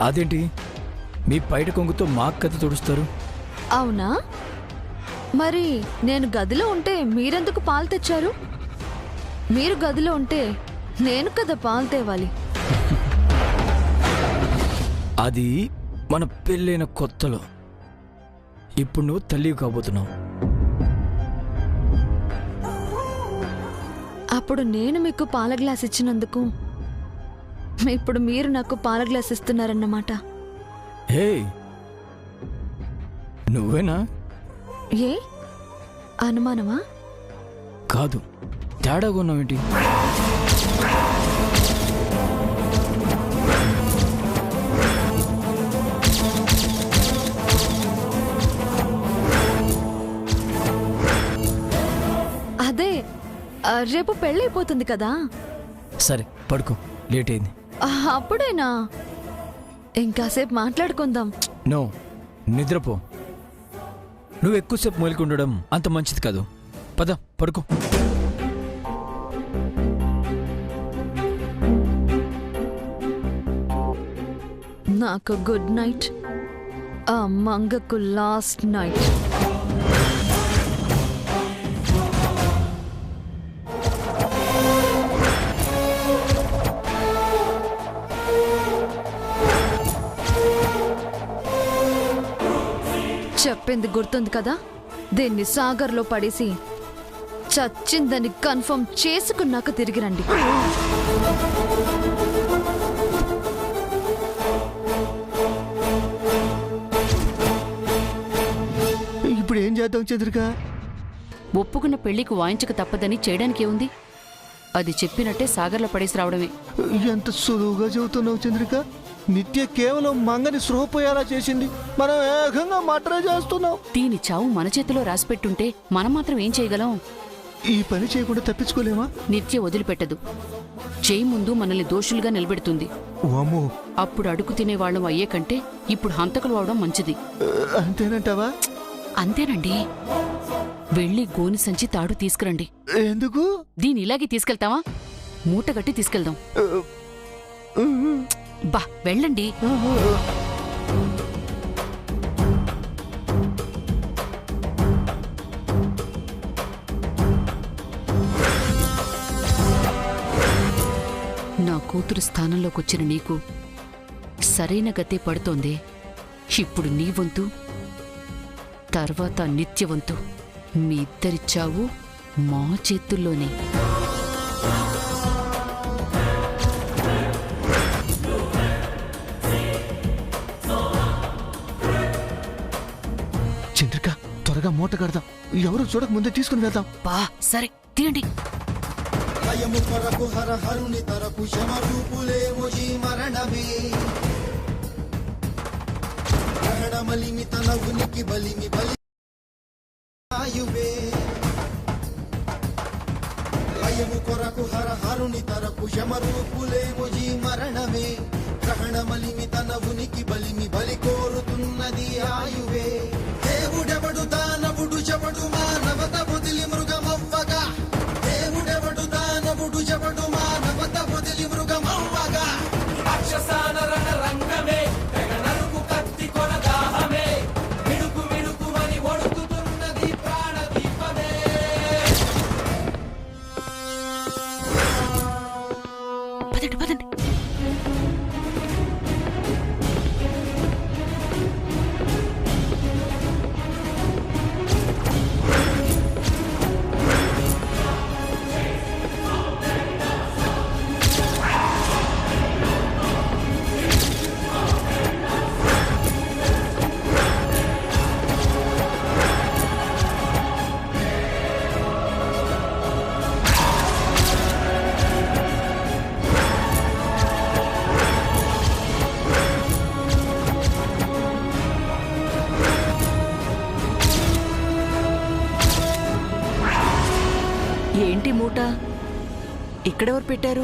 అదేంటి మీ బయట కొంగుతో మాకు కథ తుడుస్తారు? అవునా? మరి నేను గదిలో ఉంటే మీరెందుకు పాలు తెచ్చారు? మీరు గదిలో ఉంటే నేను కదా పాలు తేవాలి. అది మన పెళ్ళైన కొత్తలో. ఇప్పుడు నువ్వు తల్లివి కాబోతున్నావు. అప్పుడు నేను మీకు పాల గ్లాస్ ఇచ్చినందుకు ఇప్పుడు మీరు నాకు పాల గ్లాస్ ఇస్తున్నారన్నమాట. హే, నువ్వేనా? ఏ అనుమానమా? కాదు, తేడాగా ఉన్నావేంటి? అదే రేపు పెళ్ళైపోతుంది కదా. సరే పడుకో, లేట్ అయింది. అప్పుడేనా? ఇంకాసేపు మాట్లాడుకుందాం. నో, నిద్రపో. నువ్వు ఎక్కువసేపు మేలుకుండడం అంత మంచిది కాదు. పద పడుకో. నాకు గుడ్ నైట్, ఆ మంగకు లాస్ట్ నైట్. చెప్పింది గుర్తుంది కదా? దీన్ని సాగర్లో పడేసి చచ్చిందని కన్ఫర్మ్ చేసుకున్నాక తిరిగి రండి. ఇప్పుడు ఏం చేద్దాం చంద్రిక? ఒప్పుకున్న పెళ్లికి వాయించక తప్పదని చేయడానికి ఏముంది? అది చెప్పినట్టే సాగర్లో పడేసి రావడమే. ఎంత సులువుగా చెబుతున్నావు చంద్రిక. నిత్య కేవలం మంగని స్పృహపోయేలా చేసింది, మనం ఏకంగా మటరే చేస్తున్నాం. దీని చావు మన చేతిలో రాసిపెట్టుంటే మనం మాత్రం ఏం చేయగలం? ఈ పని చేయకుండా తప్పించుకోలేమా? నిత్య వదిలిపెట్టదు. చేయి ముందు మనల్ని దోషులుగా నిలబెడుతుంది. వామ్మో, అప్పుడు అడుగు తినేవాళ్ళం అయ్యే కంటే ఇప్పుడు హంతకులు అవడం మంచిది. అంతేనంటావా? అంతేనండి. వెళ్ళి గోని సంచి తాడు తీసుకురండి. ఎందుకు? దీని ఇలాగే తీసుకెళ్తావా? మూటగట్టి తీసుకెళ్దాం. బా వెళ్ళండి. నా కూతురు స్థానంలోకొచ్చిన నీకు సరైన గతే పడుతోంది. ఇప్పుడు నీ వంతు, తర్వాత నిత్యవంతు. మీ ఇద్దరి చావు మా చేతుల్లోనే. చంద్రిక, త్వరగా మూట కడదాం. ఎవరు చూడక ముందే తీసుకుని వెళ్దాం. బా సరే తీయండి. కొరకు హర హరుని తరకు శమరూపులేముజీ మరణమే. గ్రహణమలిమి తన ఉనికి బలిమి బలి కోరుతున్నది ఆయువే. దేవుడెవడు దానవుడు చెవడు మానవత వదిలి మృగమవ్వగా. దేవుడెవడు దానవుడు చెవడు మానవత వదిలి మృగమవ్వగా. రాక్షసాన రణ రంగమే, తెగనరుకు కత్తి కొన దాహమే. విడుకు విడుకుమని ఒడుకుతున్నది ప్రాణదీపమే. పదండి పదండి. ఏంటి మూట ఇక్కడెవరు పెట్టారు?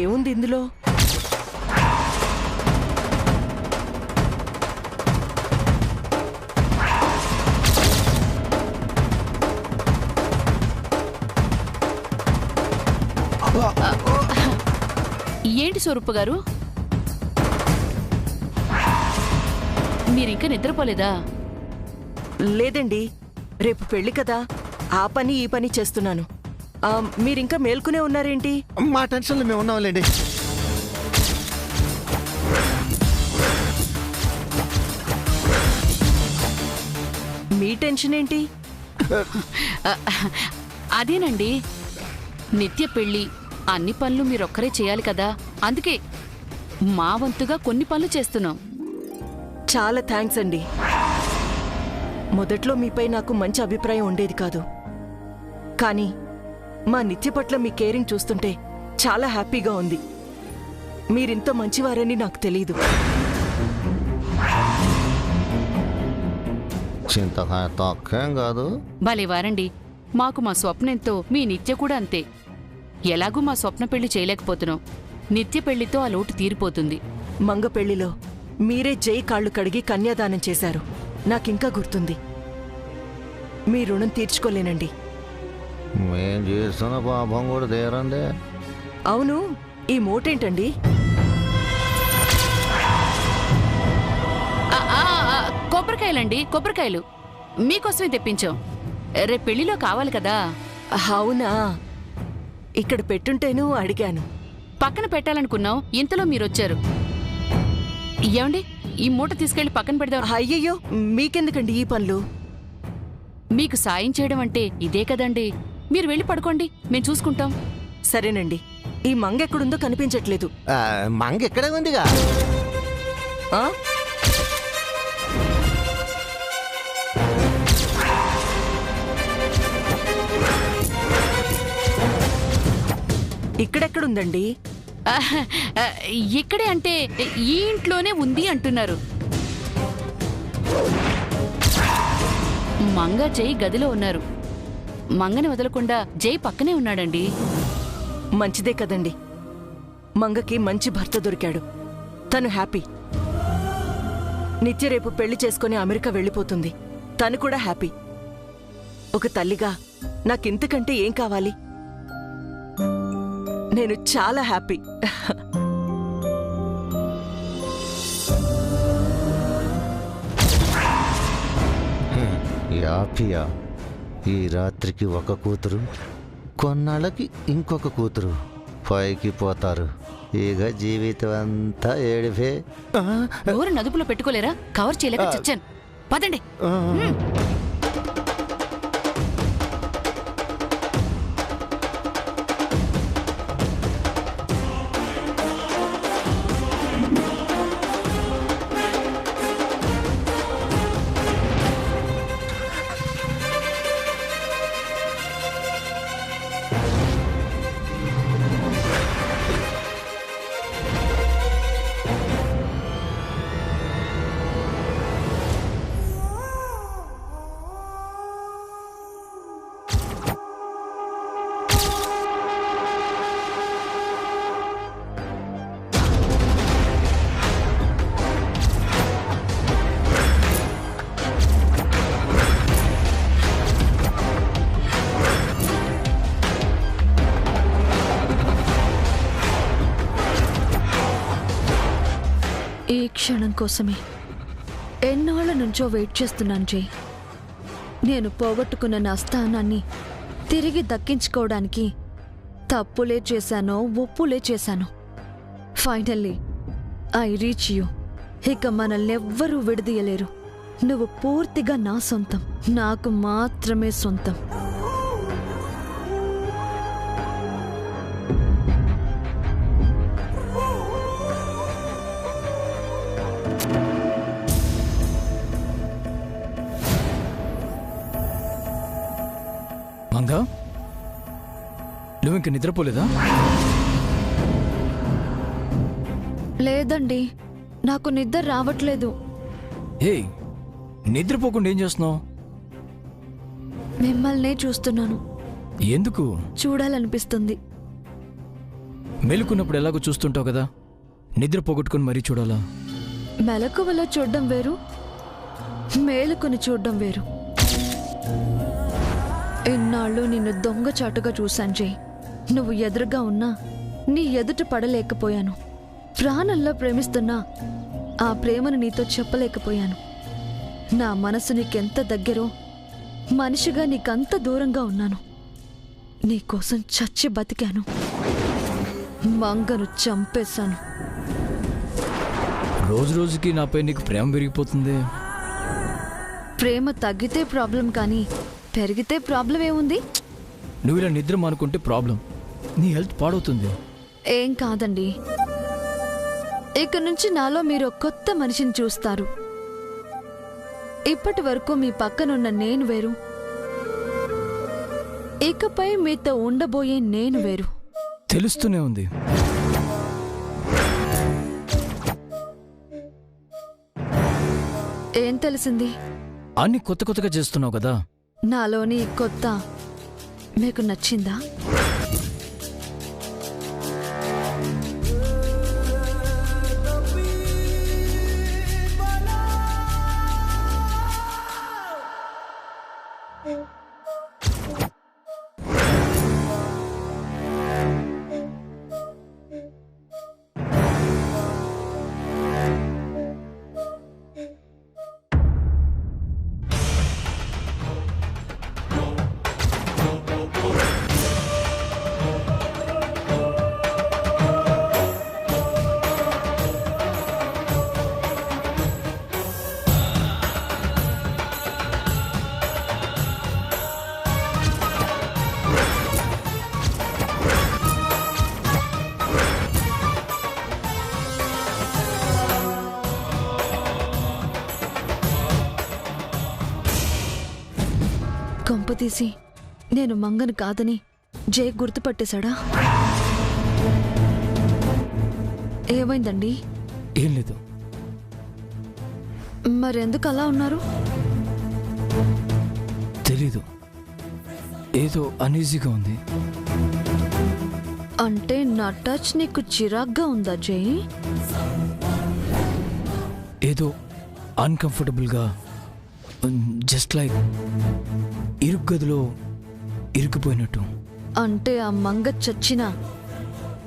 ఏముంది ఇందులో? ఏంటి స్వరూప్ గారు, మీరింకా నిద్రపోలేదా? లేదండి, రేపు పెళ్లి కదా, ఆ పని ఈ పని చేస్తున్నాను. మీరింకా మేల్కొనే ఉన్నారేంటి? మా టెన్షన్లో మేము ఉన్నాంలేండి. మీ టెన్షన్ ఏంటి? అదేనండి, నిత్య పెళ్లి, అన్ని పనులు మీరొక్కరే చేయాలి కదా, అందుకే మా వంతుగా కొన్ని పనులు చేస్తున్నాం. చాలా థ్యాంక్స్ అండి. మొదట్లో మీపై నాకు మంచి అభిప్రాయం ఉండేది కాదు, కానీ మా నిత్య పట్ల మీ కేరింగ్ చూస్తుంటే చాలా హ్యాపీగా ఉంది. మీరింత మంచివారని నాకు తెలీదు. చింతకాయ తొక్కేం కాదు. భలేవారండి, మాకు మా స్వప్నంతో మీ నిత్య కూడా అంతే. ఎలాగూ మా స్వప్న పెళ్లి చేయలేకపోతున్నాం, నిత్య పెళ్లితో ఆ లోటు తీరిపోతుంది. మంగ పెళ్లిలో మీరే జై కాళ్ళు కడిగి కన్యాదానం చేశారు, నాకింకా గుర్తుంది. మీ రుణం తీర్చుకోలేనండి. మేం చేస్తున్న పాపం కూడా తీరందే. అవును, ఈ మూటేంటండి? కొబ్బరికాయలండి, కొబ్బరికాయలు మీకోసమే తెప్పించాం. రేపు పెళ్లిలో కావాలి కదా. అవునా, ఇక్కడ పెట్టుంటేను అడిగాను. పక్కన పెట్టాలనుకున్నాం, ఇంతలో మీరొచ్చారు. ఏమండి, ఈ మూట తీసుకెళ్లి పక్కన పెడదాం. అయ్యయ్యో, మీకెందుకండి ఈ పనులు? మీకు సాయం చేయడం అంటే ఇదే కదండి. మీరు వెళ్ళి పడుకోండి, మేము చూసుకుంటాం. సరేనండి, ఈ మంగ ఎక్కడుందో కనిపించట్లేదు. మంగ ఎక్కడే ఉందిగా. ఆ? ఇక్కడెక్కడుందండి? ఇక్కడే అంటే ఈ ఇంట్లోనే ఉంది అంటున్నారు. మంగ జై గదిలో ఉన్నారు. మంగని వదలకుండా జై పక్కనే ఉన్నాడండి. మంచిదే కదండి, మంగకి మంచి భర్త దొరికాడు, తను హ్యాపీ. నిత్య రేపు పెళ్లి చేసుకుని అమెరికా వెళ్ళిపోతుంది, తను కూడా హ్యాపీ. ఒక తల్లిగా నాకింతకంటే ఏం కావాలి? నేను చాలా హ్యాపీ. యాపియా, ఈ రాత్రికి ఒక కూతురు, కొన్నాళ్ళకి ఇంకొక కూతురు, పైకి పోతారు. ఇక జీవితం అంతా ఏడిపే. ఊరు నదుపులో పెట్టుకోలేరా? కవర్ చేయలేక చచ్చాను. పదండి. ఈ క్షణం కోసమే ఎన్నాళ్ళ నుంచో వెయిట్ చేస్తున్నాను జై. నేను పోగొట్టుకున్న నా స్థానాన్ని తిరిగి దక్కించుకోవడానికి తప్పులే చేశానో ఒప్పులే చేశాను. Finally I reach you. ఇక మనల్నెవ్వరూ విడదీయలేరు. నువ్వు పూర్తిగా నా సొంతం, నాకు మాత్రమే సొంతం. మంగా, నువ్వు ఇంక నిద్రపోలేదా? లేదండి, నాకు నిద్ర రావట్లేదు. ఏ, నిద్రపోకుండా ఏం చేస్తున్నావు? మిమ్మల్నే చూస్తున్నాను. ఎందుకు? చూడాలనిపిస్తుంది. మెలుకున్నప్పుడు ఎలాగో చూస్తుంటావు కదా, నిద్ర పోగొట్టుకుని మరీ చూడాలా? మెలకువలో చూడ్డం వేరు, మేలుకొని చూడ్డం వేరు. ఇన్నాళ్ళు నిన్ను దొంగచాటుగా చూశాను జై. నువ్వు ఎదురుగా ఉన్నా నీ ఎదుట పడలేకపోయాను. ప్రాణంలో ప్రేమిస్తున్నా ఆ ప్రేమను నీతో చెప్పలేకపోయాను. నా మనసు నీకెంత దగ్గరో మనిషిగా నీకంత దూరంగా ఉన్నాను. నీకోసం చచ్చి బతికాను. మంగను చంపేశాను. రోజు రోజుకి నాపై నీకు ప్రేమ పెరిగిపోతుంది. ప్రేమ తగ్గితే ప్రాబ్లం కానీ పెరిగితే ప్రాబ్లం ఏముంది? నువ్వు ఇలా నిద్ర మానుకుంటే ప్రాబ్లం, నీ హెల్త్ పాడవుతుంది. ఏం కాదండి, ఇక నుంచి నాలో మీరు ఒక కొత్త మనిషిని చూస్తారు. ఇప్పటి వరకు మీ పక్కనున్న నేను వేరు, ఇకపై మీతో ఉండబోయే నేను వేరు. తెలుస్తూనే ఉంది. ఏం తెలిసింది? అన్ని కొత్త కొత్తగా చేస్తున్నావు కదా. నాలోని ఈ కొత్త మీకు నచ్చిందా? కొంపతీసి నేను మంగను కాదని జై గుర్తుపట్టేశాడా? ఏమైందండి? ఏం లేదు. మరెందుకు అలా ఉన్నారు? తెలీదు, ఏదో అనీజీగా ఉంది. అంటే నా టచ్ నీకు చిరాగ్గా ఉందా జై? ఏదో అన్కంఫర్టబుల్గా, జస్ట్ లైక్ ఇరుకు గదిలో ఇరుక్కుపోయినట్టు. అంటే ఆ మంగ చచ్చినా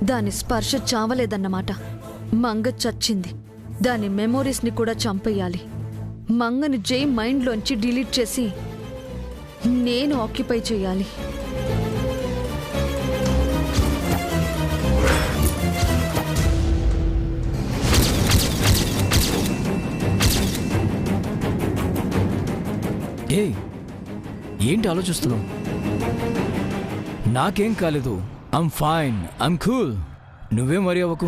దాని స్పర్శ చావలేదన్నమాట. మంగ చచ్చింది, దాని మెమోరీస్ని కూడా చంపేయాలి. మంగని జై మైండ్లోంచి డిలీట్ చేసి నేను ఆక్యుపై చేయాలి. ఏ ఏంటి ఆలోచిస్తున్నావు? నాకేం కాలేదు. I'm fine, I'm cool. నువ్వేం వరి అవ్వకు.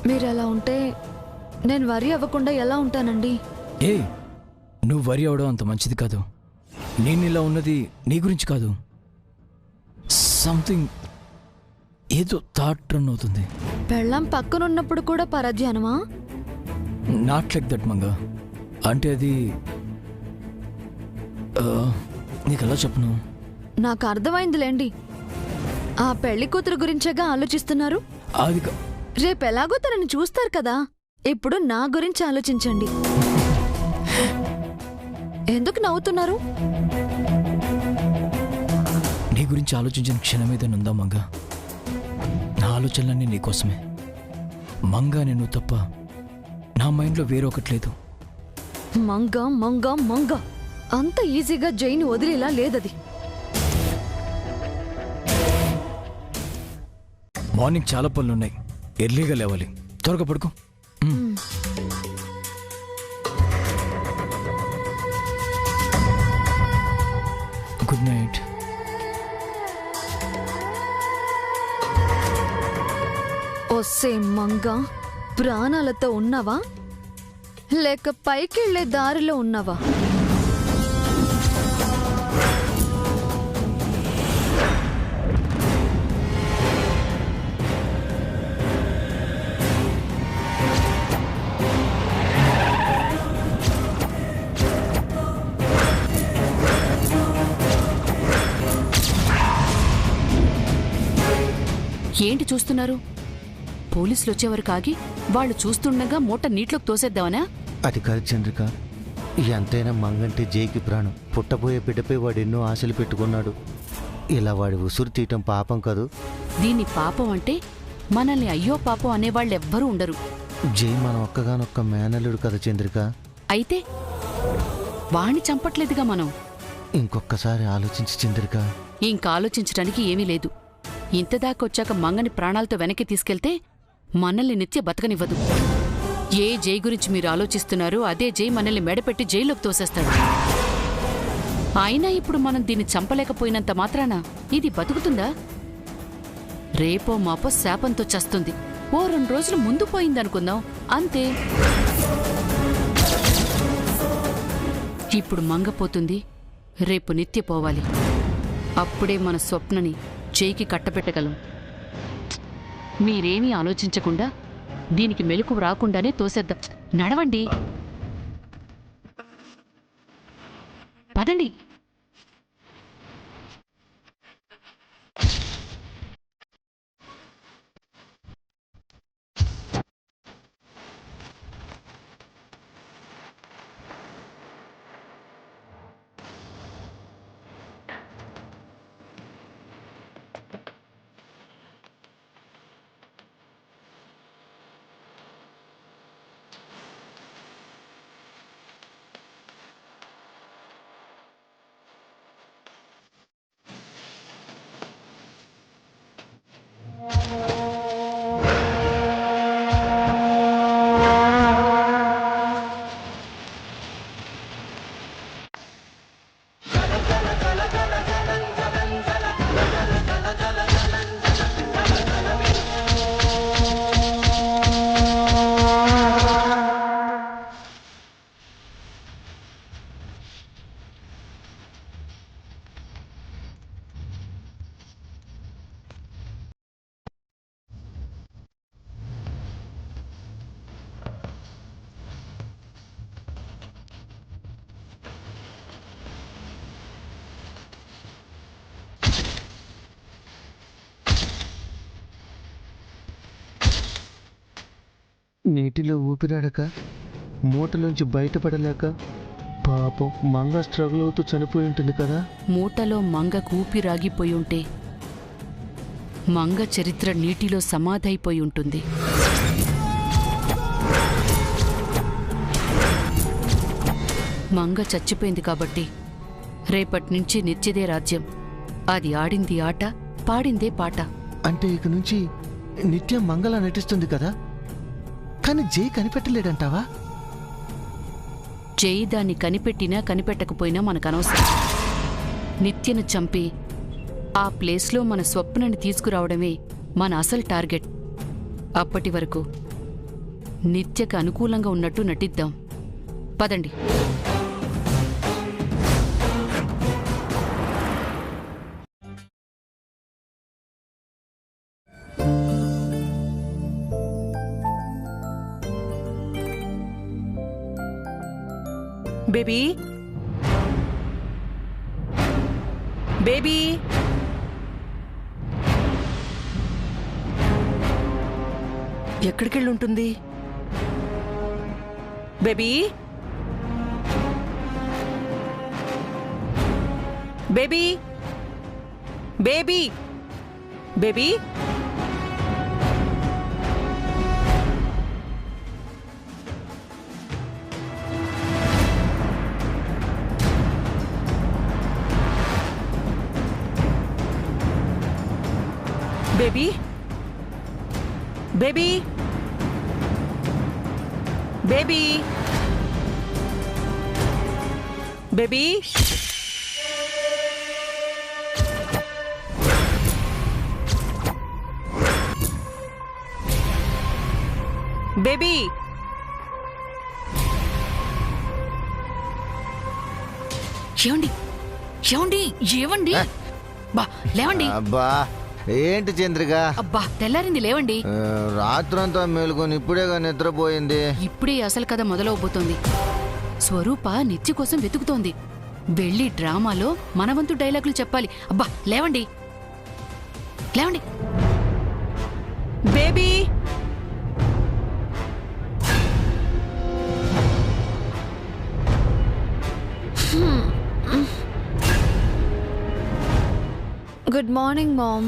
మీరు ఎలా ఉంటే నేను వరి అవ్వకుండా ఎలా ఉంటానండి? ఏ నువ్వు వరి అవడం అంత మంచిది కాదు. నేను ఇలా ఉన్నది నీ గురించి కాదు. సంథింగ్ ఏదో థాట్ రన్ అవుతుంది. పెళ్ళాం పక్కనున్నప్పుడు కూడా పరధ్యానమా? Not like that Manga. అంటే అది నీకు ఎలా చెప్పను? నాకు అర్థమైందిలేండి. ఆ పెళ్లి కూతురు గురించేగా ఆలోచిస్తున్నారు. అది రేపెలాగో తనని చూస్తారు కదా, ఇప్పుడు నా గురించి ఆలోచించండి. ఎందుకు నవ్వుతున్నారు? నీ గురించి ఆలోచించిన క్షణం ఏదైనా ఉందా మంగ? నా ఆలోచనలన్నీ నీకోసమే. మంగ నేను తప్ప నా మైండ్లో వేరొకటి లేదు. మంగ మంగ మంగ అంత ఈజీగా జైని వదిలేలా లేదది. మార్నింగ్ చాలా పనులున్నాయి, ఎర్లీగా లేవాలి. త్వరగా పడుకో. Good night. ఒసే మంగ, ప్రాణాలతో ఉన్నావా లేక పైకెళ్లే దారిలో ఉన్నావా? ఏంటి చూస్తున్నారు? పోలీసులు వచ్చేవరకు ఆగి వాళ్ళు చూస్తుండగా మూట నీటిలోకి తోసేద్దామనా? అది కాదు చంద్రిక, ఎంతైనా మంగంటే జైకి ప్రాణం. పుట్టబోయే బిడ్డపై వాడు ఎన్నో ఆశలు పెట్టుకున్నాడు. ఇలా వాడి ఉసురు తీయటం పాపం కాదు. దీన్ని పాపం అంటే మనల్ని అయ్యో పాపం అనేవాళ్ళెవ్వరూ ఉండరు. జై మన ఒక్కగానొక్క మేనల్లుడు కదా చంద్రిక. అయితే వాణ్ణి చంపట్లేదుగా మనం. ఇంకొక్కసారి ఆలోచించి చంద్రిక. ఇంకా ఆలోచించడానికి ఏమీ లేదు. ఇంతదాకొచ్చాక మంగని ప్రాణాలతో వెనక్కి తీసుకెళ్తే మనల్ని నిత్య బతకనివ్వదు. ఏ జై గురించి మీరు ఆలోచిస్తున్నారో అదే జై మనల్ని మెడపెట్టి జైల్లోకి తోసేస్తాడు. అయినా ఇప్పుడు మనం దీన్ని చంపలేకపోయినంత మాత్రాన ఇది బతుకుతుందా? రేపో మాపో శాపంతో చస్తుంది. ఓ 2 రోజులు ముందు పోయిందనుకుందాం, అంతే. ఇప్పుడు మంగపోతుంది, రేపు నిత్య పోవాలి. అప్పుడే మన స్వప్నని జైకి కట్టబెట్టగలం. మీరేమీ ఆలోచించకుండా దీనికి మెలకు రాకుండానే తోసేద్దాం. నడవండి, పదండి. నీటిలో ఊపిరాడక, మూటలోంచి బయటపడలేక పాపం మంగ స్ట్రగుల్ అవుతూ చనిపోయి ఉంటుంది కదా. మూటలో మంగ కూపిరాగిపోయి ఉంటే మంగ చరిత్ర నీటిలో సమాధైపోయి ఉంటుంది. మంగ చచ్చిపోయింది కాబట్టి రేపట్నుంచి నిత్యదే రాజ్యం. అది ఆడింది ఆట, పాడిందే పాట. అంటే ఇక నుంచి నిత్యం మంగళ నటిస్తుంది కదా. కానీ జై కనిపెట్టలేడంటావా? జై దాన్ని కనిపెట్టినా కనిపెట్టకపోయినా మనకనవసరం. నిత్యను చంపి ఆ ప్లేస్లో మన స్వప్నని తీసుకురావడమే మన అసలు టార్గెట్. అప్పటి వరకు నిత్యకు అనుకూలంగా ఉన్నట్టు నటిద్దాం. పదండి. బేబీ, బేబీ, ఎక్కడికెళ్ళుంటుంది? Baby, baby, baby, baby, baby, baby, baby, baby, baby, ఏమండి, ఏమండి, ఏవండి, బా లేవండి. అబ్బా ఏంటి చంద్రిక? అబ్బా తెల్లారింది, లేవండి. రాత్రంతా మేలుకొని ఇప్పుడేగా నిద్రపోయింది. ఇప్పుడే అసలు కథ మొదలవబోతోంది. స్వరూప నిత్య కోసం వెతుకుతోంది. వెళ్ళి డ్రామాలో మనవంతు డైలాగులు చెప్పాలి. అబ్బా లేవండి, లేవండి. Baby good morning ma'am.